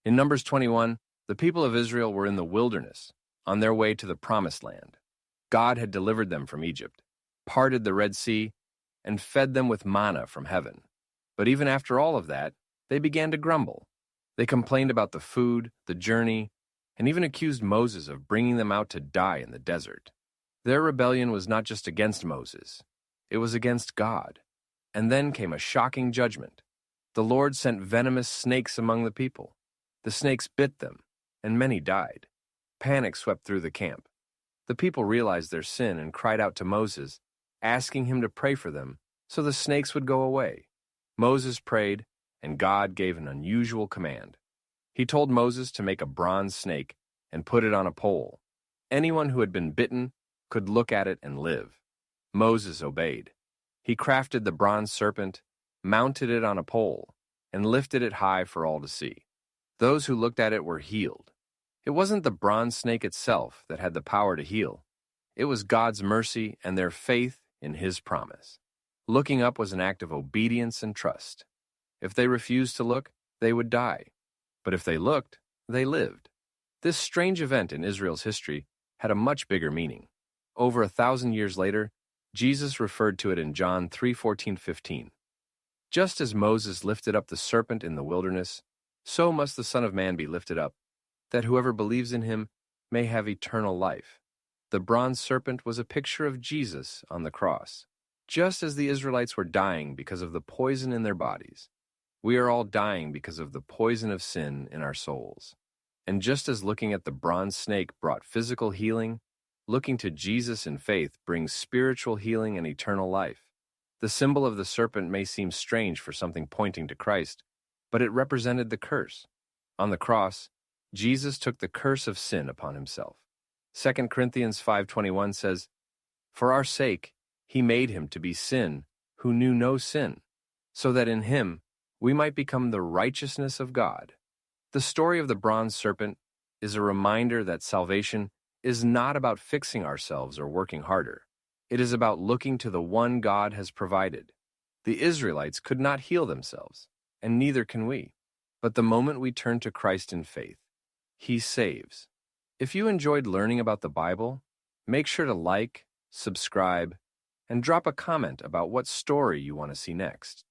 In Numbers 21, the people of Israel were in the wilderness, on their way to the Promised Land. God had delivered them from Egypt, parted the Red Sea, and fed them with manna from heaven. But even after all of that, they began to grumble. They complained about the food, the journey, and even accused Moses of bringing them out to die in the desert. Their rebellion was not just against Moses, it was against God. And then came a shocking judgment. The Lord sent venomous snakes among the people. The snakes bit them, and many died. Panic swept through the camp. The people realized their sin and cried out to Moses, asking him to pray for them so the snakes would go away. Moses prayed, and God gave an unusual command. He told Moses to make a bronze snake and put it on a pole. Anyone who had been bitten could look at it and live. Moses obeyed. He crafted the bronze serpent, mounted it on a pole, and lifted it high for all to see. Those who looked at it were healed. It wasn't the bronze snake itself that had the power to heal. It was God's mercy and their faith in His promise. Looking up was an act of obedience and trust. If they refused to look, they would die. But if they looked, they lived. This strange event in Israel's history had a much bigger meaning. Over 1,000 years later, Jesus referred to it in John 3:14-15. Just as Moses lifted up the serpent in the wilderness, so must the Son of Man be lifted up, that whoever believes in him may have eternal life. The bronze serpent was a picture of Jesus on the cross. Just as the Israelites were dying because of the poison in their bodies, we are all dying because of the poison of sin in our souls. And just as looking at the bronze snake brought physical healing, looking to Jesus in faith brings spiritual healing and eternal life. The symbol of the serpent may seem strange for something pointing to Christ, but it represented the curse. On the cross, Jesus took the curse of sin upon himself. 2 Corinthians 5:21 says, "For our sake he made him to be sin who knew no sin, so that in him we might become the righteousness of God." The story of the bronze serpent is a reminder that salvation is not about fixing ourselves or working harder. It is about looking to the one God has provided. The Israelites could not heal themselves, and neither can we. But the moment we turn to Christ in faith, He saves. If you enjoyed learning about the Bible, make sure to like, subscribe, and drop a comment about what story you want to see next.